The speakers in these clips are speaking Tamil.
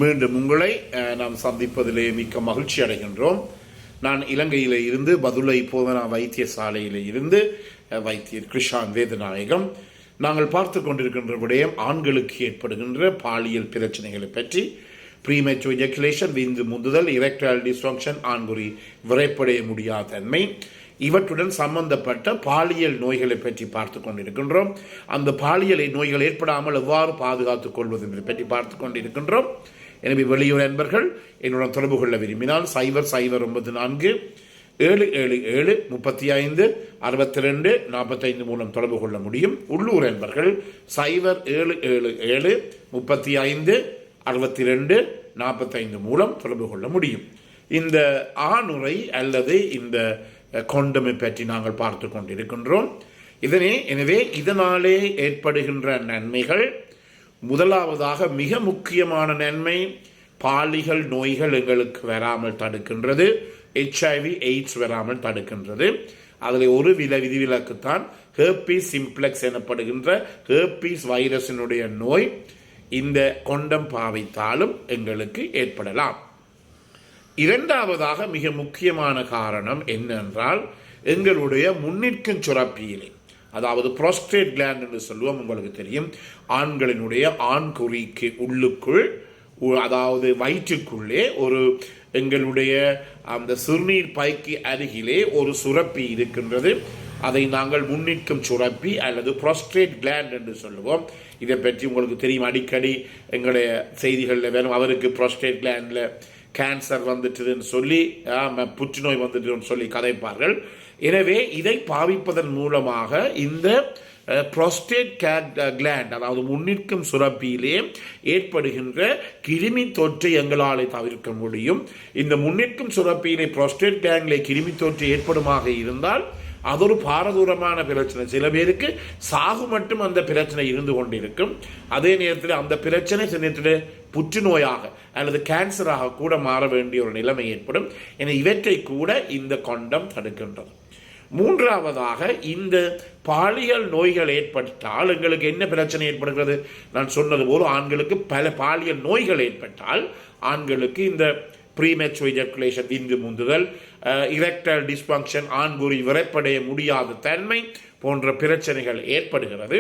மீண்டும் உங்களை நாம் சந்திப்பதிலே மிக்க மகிழ்ச்சி அடைகின்றோம். நான் இலங்கையிலே இருந்து பதுளை போதனா வைத்தியசாலையிலே இருந்து வைத்தியர் கிருஷான் வேதநாயகம். நாங்கள் பார்த்து கொண்டிருக்கின்ற விடயம் ஆண்களுக்கு ஏற்படுகின்ற பாலியல் பிரச்சனைகளை பற்றி. ப்ரீமெச்சூர் எஜாகுலேஷன், விந்து முந்துதல், எரெக்டைல் டிஸ்ஃபங்க்ஷன், ஆண்குறி விரைப்படைய முடியாத தன்மை, இவற்றுடன் சம்பந்தப்பட்ட பாலியல் நோய்களை பற்றி பார்த்து கொண்டிருக்கின்றோம். அந்த பாலியல் நோய்கள் ஏற்படாமல் எவ்வாறு பாதுகாத்துக் கொள்வது என்பதை பற்றி பார்த்து கொண்டிருக்கின்றோம். எனவே வெளியூர் நண்பர்கள் என்னுடன் தொடர்பு கொள்ள விரும்பினால் 0094 777 35 62 45 மூலம் தொடர்பு கொள்ள முடியும். உள்ளூர் நண்பர்கள் 0777 35 62 45 மூலம் தொடர்பு கொள்ள முடியும். இந்த ஆணுரை அல்லது இந்த கொண்டமை பற்றி நாங்கள் பார்த்து கொண்டிருக்கின்றோம். எனவே இதனாலே ஏற்படுகின்ற நன்மைகள், முதலாவதாக மிக முக்கியமான நன்மை, பாலியல் நோய்கள் எங்களுக்கு வராமல் தடுக்கின்றது. HIV AIDS வராமல் தடுக்கின்றது. அதில் ஒரு விதிவிலக்குத்தான் ஹெர்பீஸ் சிம்ப்ளெக்ஸ் எனப்படுகின்ற ஹெர்பீஸ் வைரஸினுடைய நோய் இந்த கொண்டம் பாவித்தாலும் எங்களுக்கு ஏற்படலாம். இரண்டாவதாக மிக முக்கியமான காரணம் என்னென்றால், எங்களுடைய முன்னிற்கும் சுரப்பியிலே, அதாவது புரோஸ்டேட் கிளாண்ட் என்று சொல்லுவோம், உங்களுக்கு தெரியும், ஆண்களினுடைய ஆண்குறிக்கு உள்ளுக்குள், அதாவது வயிற்றுக்குள்ளே ஒரு எங்களுடைய அந்த சிறுநீர் பைக்கு அருகிலே ஒரு சுரப்பி இருக்கின்றது. அதை நாங்கள் முன்னிற்கும் சுரப்பி அல்லது புரோஸ்டேட் கிளாண்ட் என்று சொல்லுவோம். இதை பற்றி உங்களுக்கு தெரியும், அடிக்கடி எங்களுடைய செய்திகளில் வேணும், அவருக்கு புரோஸ்டேட் கிளாண்டில் கேன்சர் வந்துட்டுதுன்னு சொல்லி, புற்றுநோய் வந்துட்டுன்னு சொல்லி கதைப்பார்கள். எனவே இதை பாவிப்பதன் மூலமாக இந்த புரோஸ்டேட் கிளாண்ட், அதாவது முன்னிற்கும் சுரப்பியிலே ஏற்படுகின்ற கிருமி தொற்றை எங்களால் தவிர்க்க முடியும். இந்த முன்னிற்கும் சுரப்பியிலே புரோஸ்டேட் கிளாண்டிலே கிருமி தொற்று ஏற்படுமாக இருந்தால் அது ஒரு பாரதூரமான பிரச்சனை. சில பேருக்கு சாகு மட்டும் அந்த பிரச்சனை இருந்து கொண்டிருக்கும். அதே நேரத்தில் அந்த பிரச்சனை சில நேரத்தில் புற்றுநோயாக அல்லது கேன்சராக கூட மாற வேண்டிய ஒரு நிலைமை ஏற்படும். என இவற்றை கூட இந்த கொண்டம் தடுக்கின்றது. மூன்றாவதாக, இந்த பாலியல் நோய்கள் ஏற்பட்டால் எங்களுக்கு என்ன பிரச்சனை ஏற்படுகிறது? நான் சொன்னது போல ஆண்களுக்கு பல பாலியல் நோய்கள் ஏற்பட்டால் ஆண்களுக்கு இந்த ப்ரீமெச்சூர் எஜாகுலேஷன், விந்து முந்துதல், எரெக்டைல் டிஸ்ஃபங்க்ஷன், ஆண்குறி விரைப்படைய முடியாத தன்மை போன்ற பிரச்சனைகள் ஏற்படுகிறது.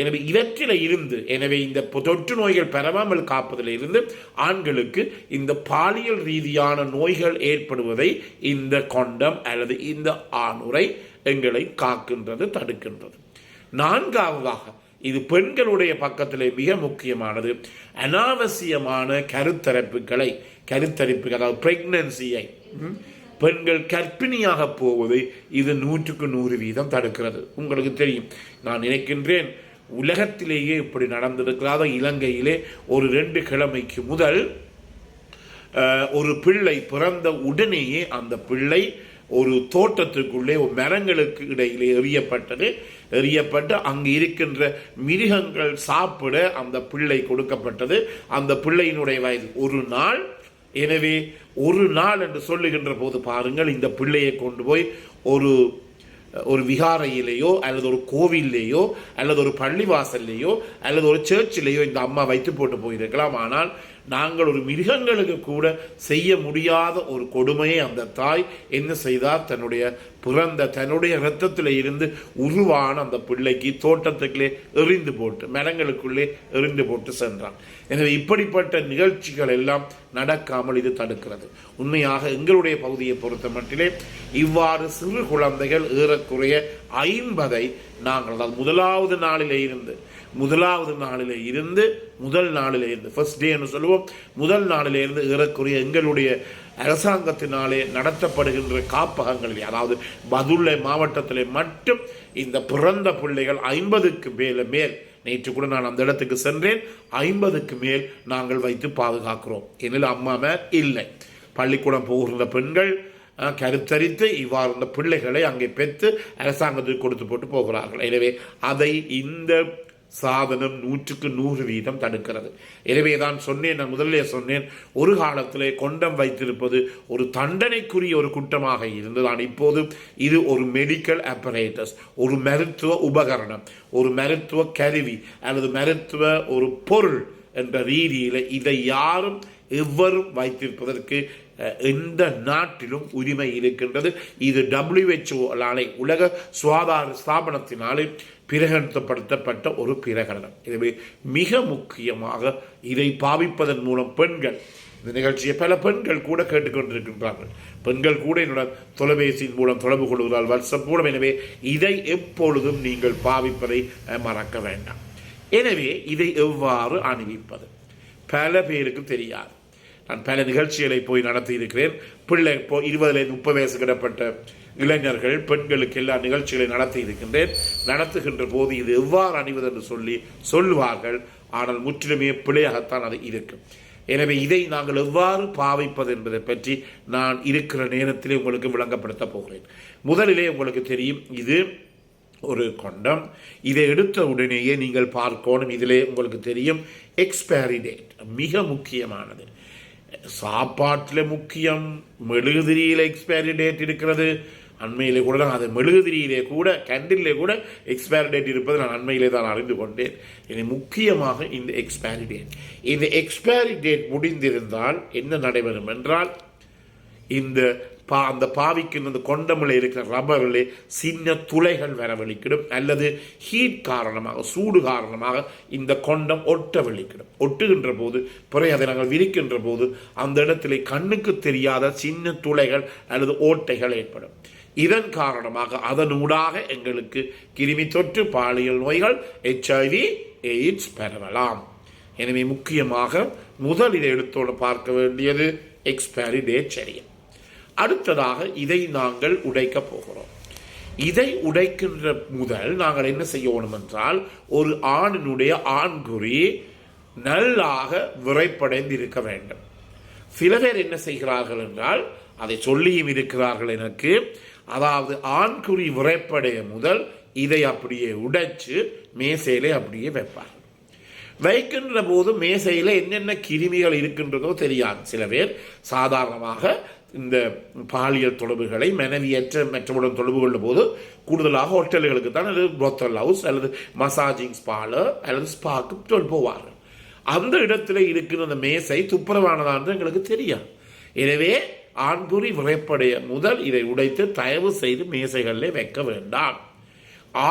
எனவே இவற்றில் இருந்து, எனவே இந்த தொற்று நோய்கள் பரவாமல் காப்பதில் இருந்து ஆண்களுக்கு இந்த பாலியல் ரீதியான நோய்கள் ஏற்படுவதை இந்த கொண்டம் அல்லது இந்த ஆணுரை எங்களை காக்கின்றது, தடுக்கின்றது. நான்காவதாக, இது பெண்களுடைய பக்கத்திலே மிக முக்கியமானது, அனாவசியமான கருத்தரிப்புகளை, அதாவது பிரெக்னன்சியை, பெண்கள் கர்ப்பிணியாக போவதை இது 100% தடுக்கிறது. உங்களுக்கு தெரியும், நான் நினைக்கின்றேன் உலகத்திலேயே இப்படி நடந்திருக்கிறாத. இலங்கையிலே ஒரு 2 கிழமைக்கு முதல் ஒரு பிள்ளை பிறந்த உடனேயே அந்த பிள்ளை ஒரு தோட்டத்துக்குள்ளே மரங்களுக்கு இடையிலே எறியப்பட்டு அங்கு இருக்கின்ற மிருகங்கள் சாப்பிட அந்த பிள்ளை கொடுக்கப்பட்டது. அந்த பிள்ளையினுடைய வயது 1 நாள். எனவே 1 நாள் என்று சொல்லுகின்ற போது பாருங்கள், இந்த பிள்ளையை கொண்டு போய் ஒரு விகாரையிலேயோ அல்லது ஒரு கோவிலேயோ அல்லது ஒரு பள்ளிவாசல்லையோ அல்லது ஒரு சர்ச்சிலேயோ இந்த அம்மா வைத்து போட்டு போயிருக்கலாம். ஆனால் நாங்கள் ஒரு மிருகங்களுக்கு கூட செய்ய முடியாத ஒரு கொடுமையை அந்த தாய் என்ன செய்தார்? தன்னுடைய இரத்தத்தில் இருந்து உருவான அந்த பிள்ளைக்கு தோட்டத்துக்குள்ளே எறிந்து போட்டு, மரங்களுக்குள்ளே எறிந்து போட்டு சென்றான். எனவே இப்படிப்பட்ட நிகழ்ச்சிகள் எல்லாம் நடக்காமல் இது தடுக்கிறது. உண்மையாக எங்களுடைய பகுதியை பொறுத்த மட்டிலே இவ்வாறு சிறு குழந்தைகள் ஏறக்குறைய 50 நாங்கள், அதாவது முதல் நாளிலே இருந்து ஃபர்ஸ்ட் டே என்று சொல்லுவோம், முதல் நாளிலே இருந்து ஏறக்குறைய எங்களுடைய அரசாங்கத்தினாலே நடத்தப்படுகின்ற காப்பகங்களிலே, அதாவது பதுளை மாவட்டத்திலே மட்டும் இந்த பிறந்த பிள்ளைகள் 50க்கு மேல், நேற்று கூட நான் அந்த இடத்துக்கு சென்றேன், 50க்கு மேல் நாங்கள் வைத்து பாதுகாக்கிறோம். எனில் அம்மா இல்லை, பள்ளிக்கூடம் போகின்ற பெண்கள் கருத்தரித்து இவ்வாறு இந்த பிள்ளைகளை அங்கே பெற்று அரசாங்கத்துக்கு கொடுத்து போட்டு போகிறார்கள். எனவே அதை இந்த சாதனம் 100% தடுக்கிறது. எனவே தான் சொன்னேன், நான் முதல்ல சொன்னேன், ஒரு காலத்திலே கொண்டம் வைத்திருப்பது ஒரு தண்டனைக்குரிய ஒரு குற்றமாக இருந்தது. இப்போது இது ஒரு மெடிக்கல் அப்பரேட்டஸ், ஒரு மருத்துவ உபகரணம், ஒரு மருத்துவ கருவி அல்லது மருத்துவ ஒரு பொருள் என்ற ரீதியில் இதை யாரும் எவரும் வைத்திருப்பதற்கு எந்த நாட்டிலும் உரிமை இருக்கின்றது. இது WHO உலக சுகாதார ஸ்தாபனத்தினாலே பிரகடனப்படுத்தப்பட்ட ஒரு பிரகடனம். எனவே மிக முக்கியமாக இதை பாவிப்பதன் மூலம் பெண்கள், இந்த நிகழ்ச்சியை பல பெண்கள் கூட கேட்டுக்கொண்டிருக்கின்றார்கள், பெண்கள் கூட என்னுடன் தொலைபேசியின் மூலம் தொடர்பு கொள்கிறார்கள், வாட்ஸ்அப் மூலம். எனவே இதை எப்பொழுதும் நீங்கள் பாவிப்பதை மறக்க வேண்டாம். எனவே இதை எவ்வாறு அணிவிப்பது பல பேருக்கு தெரியாது. நான் பல நிகழ்ச்சிகளை போய் நடத்தி இருக்கிறேன். பிள்ளை இப்போ 20-30 வயசு கிடப்பட்ட இளைஞர்கள், பெண்களுக்கு எல்லா நிகழ்ச்சிகளை நடத்தி இருக்கின்றேன். நடத்துகின்ற போது இது எவ்வாறு அணிவது என்று சொல்லுவார்கள். ஆனால் முற்றிலுமே பிழையாகத்தான் அது இருக்கும். எனவே இதை நாங்கள் எவ்வாறு பாவிப்பது என்பதை பற்றி நான் இருக்கிற நேரத்திலே உங்களுக்கு விளங்கப்படுத்த போகிறேன். முதலிலே உங்களுக்கு தெரியும், இது ஒரு கொண்டம். இதை எடுத்த உடனேயே நீங்கள் பார்க்கணும், இதிலே உங்களுக்கு தெரியும் எக்ஸ்பைரி டேட் மிக முக்கியமானது. சாப்பாட்டில் முக்கியம், மெழுகுதிரியில் எக்ஸ்பைரி டேட் இருக்கிறது. அண்மையிலே கூட அது மெழுகுதிரியிலே கூட, கேண்டிலே கூட எக்ஸ்பைரி டேட் இருப்பது நான் அண்மையிலே தான் அறிந்து கொண்டேன். இது முக்கியமாக இந்த எக்ஸ்பைரி டேட். இந்த எக்ஸ்பைரி டேட் முடிந்திருந்தால் என்ன நடைபெறும் என்றால், அந்த பாவிக்கின்ற அந்த கொண்டமில் இருக்கிற ரப்பரிலே சின்ன துளைகள் வரவழிக்கிடும், அல்லது ஹீட் காரணமாக, சூடு காரணமாக இந்த கொண்டம் ஒட்டவழிக்கிடும். ஒட்டுகின்ற போது பிறகு அதை நாங்கள் விரிக்கின்ற போது அந்த இடத்திலே கண்ணுக்கு தெரியாத சின்ன துளைகள் அல்லது ஓட்டைகள் ஏற்படும். இதன் காரணமாக அதனூடாக எங்களுக்கு கிருமி தொற்று, பாலியல் நோய்கள், HIV, AIDS பரவலாம். எனவே முக்கியமாக முதல் இதை எடுத்தோடு பார்க்க வேண்டியது எக்ஸ்பைரி டேட். சரி, அடுத்ததாக இதை நாங்கள் உடைக்க போகிறோம். இதை உடைக்கின்ற முதல் நாங்கள் என்ன செய்யணும் என்றால், ஒரு ஆணினுடைய ஆண்குறி நல்லாக விரைப்படைந்து இருக்க வேண்டும். சில பேர் என்ன செய்கிறார்கள் என்றால், அதை சொல்லியும் இருக்கிறார்கள் எனக்கு, அதாவது ஆண்குறி விரைப்படைய முதல் இதை அப்படியே உடைச்சு மேசையிலே அப்படியே வைப்பார்கள். வைக்கின்ற போது மேசையில் என்னென்ன கிருமிகள் இருக்கின்றதோ தெரியாது. சில பேர் சாதாரணமாக இந்த பாலியல் தொடர்புகளை மனைவியற்ற மற்றவுடன் தொடர்பு கொள்ளும் போது கூடுதலாக ஹோட்டல்களுக்கு தான், அல்லது புரோத்தல் ஹவுஸ் அல்லது மசாஜிங் ஸ்பாலர் அல்லது ஸ்பாக்கு போவார்கள். அந்த இடத்துல இருக்கிற அந்த மேசை துப்புரவானதான்னு எங்களுக்கு தெரியாது. எனவே ஆண்குறி விரைப்படைய முதல் இதை உடைத்து தயவு செய்து மேசைகளிலே வைக்க வேண்டாம்.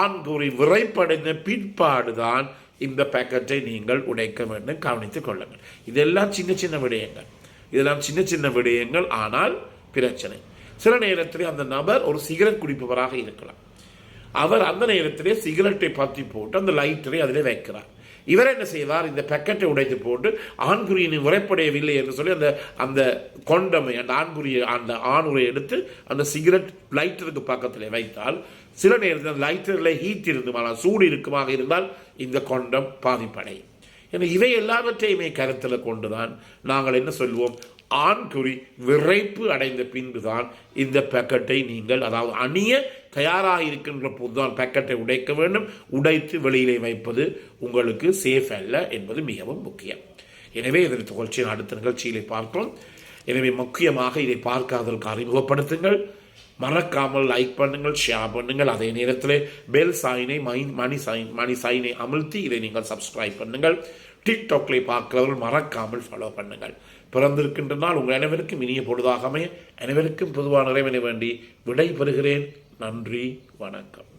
ஆண்குறி விரைப்படைந்த பிற்பாடுதான் இந்த பேக்கெட்டை நீங்கள் உடைக்க வேண்டும். கவனித்துக் கொள்ளுங்கள். இதெல்லாம் சின்ன சின்ன விடயங்கள், இதெல்லாம் சின்ன சின்ன விடயங்கள். ஆனால் பிரச்சனை சில நேரத்திலே அந்த நபர் ஒரு சிகரெட் குடிப்பவராக இருக்கலாம். அவர் அந்த நேரத்திலே சிகரெட்டை பற்றி போட்டு அந்த லைட்டரை அதிலே வைக்கிறார். இவர் என்ன செய்வார், இந்த பேக்கெட்டை உடைத்து போட்டு ஆண்குறியின் உரைப்படையவில்லை என்று சொல்லி அந்த கொண்டமை, அந்த ஆண்குறியை, அந்த ஆணுரை எடுத்து அந்த சிகரெட் லைட்டருக்கு பக்கத்தில் வைத்தால், சில நேரத்தில் அந்த லைட்டரில் ஹீட் இருக்குமானால், சூடு இருக்குமாக இருந்தால் இந்த கொண்டம் பாதிப்படையும். ஏன்னா இவை எல்லாவற்றையுமே கருத்தில் கொண்டுதான் நாங்கள் என்ன சொல்வோம், ஆண்குறி விரைப்பு அடைந்த பின்புதான் இந்த பேக்கெட்டை நீங்கள், அதாவது அணிய தயாராக இருக்கின்ற போதுதான் பேக்கெட்டை உடைக்க வேண்டும். உடைத்து வெளியிலே வைப்பது உங்களுக்கு சேஃப் அல்ல என்பது மிகவும் முக்கியம். எனவே இதன் தொடர்ச்சியை அடுத்த நிகழ்ச்சியிலே பார்ப்போம். எனவே முக்கியமாக இதை பார்க்காதவர்களுக்கு அறிமுகப்படுத்துங்கள். மறக்காமல் லைக் பண்ணுங்கள், ஷேர் பண்ணுங்கள். அதே நேரத்தில் பெல் சாயினை மணி சாயினை அமுழ்த்தி இதை நீங்கள் சப்ஸ்கிரைப் பண்ணுங்கள். டிக்டாக்லை பார்க்கிறவர்கள் மறக்காமல் ஃபாலோ பண்ணுங்கள். பிறந்திருக்கின்ற நாள் உங்கள் அனைவருக்கும் இனிய பொழுதாகவே அனைவருக்கும் பொதுவான நிறைவினை வேண்டி விடை பெறுகிறேன். நன்றி, வணக்கம்.